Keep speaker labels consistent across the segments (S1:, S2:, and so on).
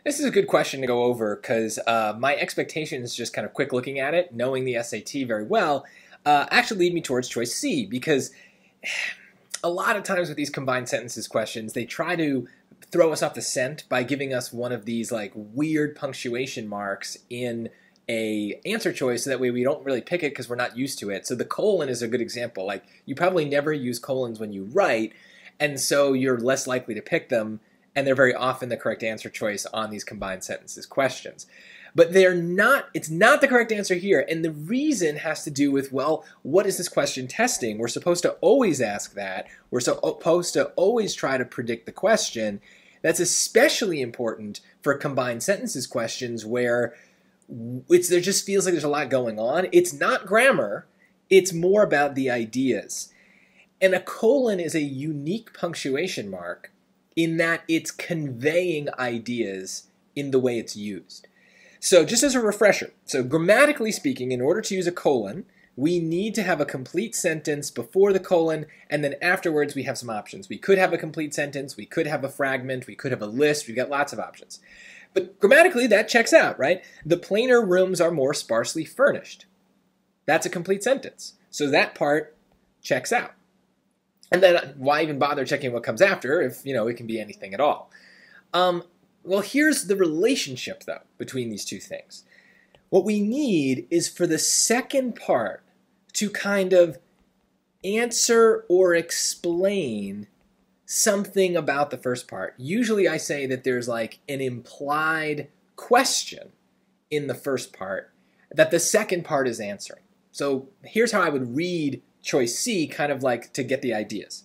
S1: This is a good question to go over because my expectations, just kind of quick looking at it, knowing the SAT very well, actually lead me towards choice C, because a lot of times with these combined sentences questions, they try to throw us off the scent by giving us one of these like weird punctuation marks in a answer choice, so that way we don't really pick it because we're not used to it. So the colon is a good example. Like, you probably never use colons when you write, and so you're less likely to pick them, and they're very often the correct answer choice on these combined sentences questions. But it's not the correct answer here, and the reason has to do with, well, what is this question testing? We're supposed to always ask that. We're supposed to always try to predict the question. That's especially important for combined sentences questions where there just feels like there's a lot going on. It's not grammar, it's more about the ideas. And a colon is a unique punctuation mark in that it's conveying ideas in the way it's used. So just as a refresher, so grammatically speaking, in order to use a colon, we need to have a complete sentence before the colon, and then afterwards we have some options. We could have a complete sentence, we could have a fragment, we could have a list, we've got lots of options. But grammatically, that checks out, right? The plainer rooms are more sparsely furnished. That's a complete sentence. So that part checks out. And then why even bother checking what comes after if, it can be anything at all? Well, here's the relationship, though, between these two things. What we need is for the second part to kind of answer or explain something about the first part. Usually I say that there's like an implied question in the first part that the second part is answering. So here's how I would read choice C, kind of like to get the ideas.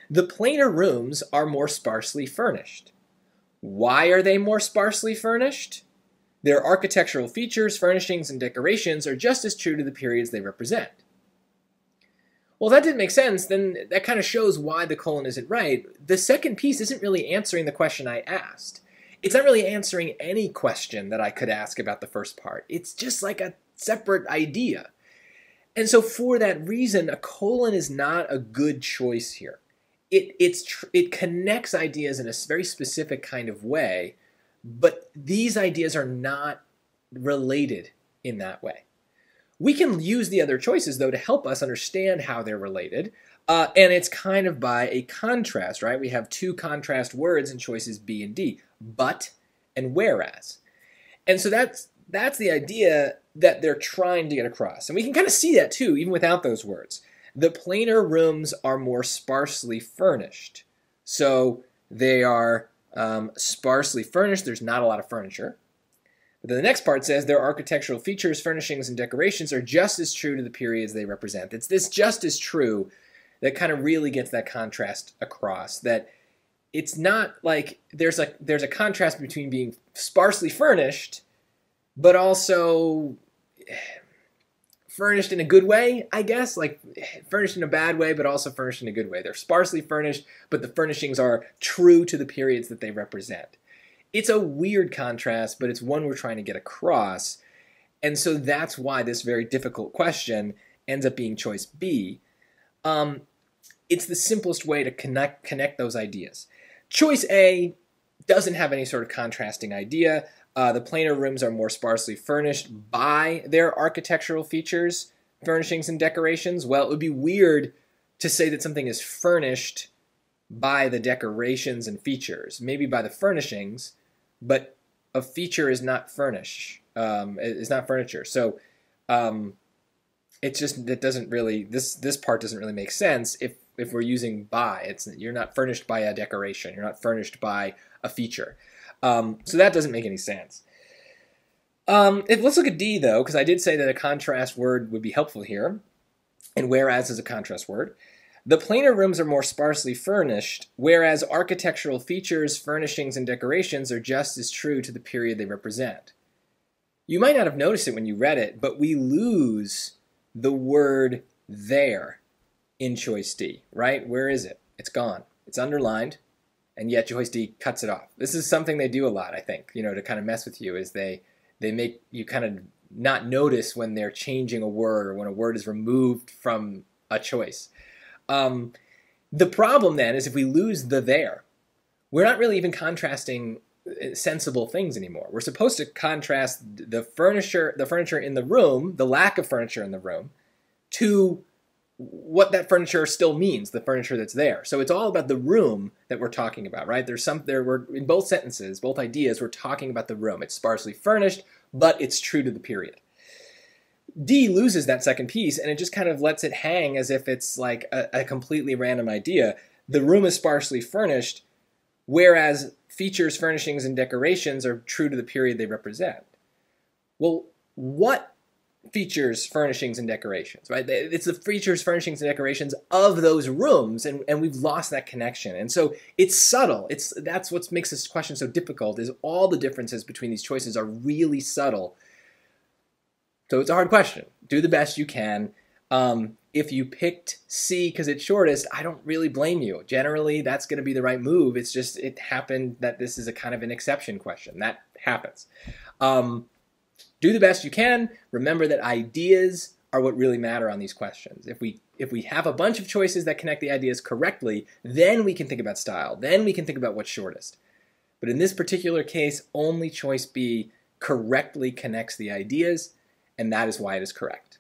S1: The plainer rooms are more sparsely furnished. Why are they more sparsely furnished? Their architectural features, furnishings, and decorations are just as true to the periods they represent. Well, if that didn't make sense, then that kind of shows why the colon isn't right. The second piece isn't really answering the question I asked. It's not really answering any question that I could ask about the first part. It's just like a separate idea. And so for that reason, a colon is not a good choice here. It connects ideas in a very specific kind of way, but these ideas are not related in that way. We can use the other choices, though, to help us understand how they're related, and it's kind of by a contrast, right? We have two contrast words in choices B and D, but and whereas. And so that's the idea that they're trying to get across. And we can kind of see that, too, even without those words. The plainer rooms are more sparsely furnished. So they are sparsely furnished. There's not a lot of furniture. But then the next part says their architectural features, furnishings, and decorations are just as true to the periods they represent. It's this just as true that kind of really gets that contrast across, that it's not like there's a contrast between being sparsely furnished but also furnished in a good way, I guess, like furnished in a bad way but also furnished in a good way. They're sparsely furnished, but the furnishings are true to the periods that they represent. It's a weird contrast, but it's one we're trying to get across. And so that's why this very difficult question ends up being choice B. It's the simplest way to connect those ideas. Choice A doesn't have any sort of contrasting idea. The plainer rooms are more sparsely furnished by their architectural features, furnishings, and decorations. Well, it would be weird to say that something is furnished by the decorations and features, maybe by the furnishings, but a feature is not furniture. So it's just, that doesn't really, this part doesn't really make sense if we're using by. You're not furnished by a decoration. You're not furnished by a feature. So that doesn't make any sense. Let's look at D, though, because I did say that a contrast word would be helpful here, and whereas is a contrast word. The plainer rooms are more sparsely furnished, whereas architectural features, furnishings, and decorations are just as true to the period they represent. You might not have noticed it when you read it, but we lose the word there in choice D, right? Where is it? It's gone. It's underlined, and yet choice D cuts it off. This is something they do a lot, I think, to kind of mess with you, is they make you kind of not notice when they're changing a word or when a word is removed from a choice. The problem then is if we lose the there, we're not really even contrasting sensible things anymore. We're supposed to contrast the furniture in the room, the lack of furniture in the room, to what that furniture still means, the furniture that's there. So it's all about the room that we're talking about, right? We're in both sentences, both ideas, we're talking about the room. It's sparsely furnished, but it's true to the period. D loses that second piece, and it just kind of lets it hang as if it's like a completely random idea. The room is sparsely furnished, whereas features, furnishings, and decorations are true to the period they represent. Well, what features, furnishings, and decorations, right? It's the features, furnishings, and decorations of those rooms, and we've lost that connection. And so it's subtle. That's what makes this question so difficult, is all the differences between these choices are really subtle. So it's a hard question. Do the best you can. If you picked C because it's shortest, I don't really blame you. Generally, that's going to be the right move. It's just, it happened that this is a kind of an exception question. That happens. Do the best you can. Remember that ideas are what really matter on these questions. If we have a bunch of choices that connect the ideas correctly, then we can think about style. Then we can think about what's shortest. But in this particular case, only choice B correctly connects the ideas, and that is why it is correct.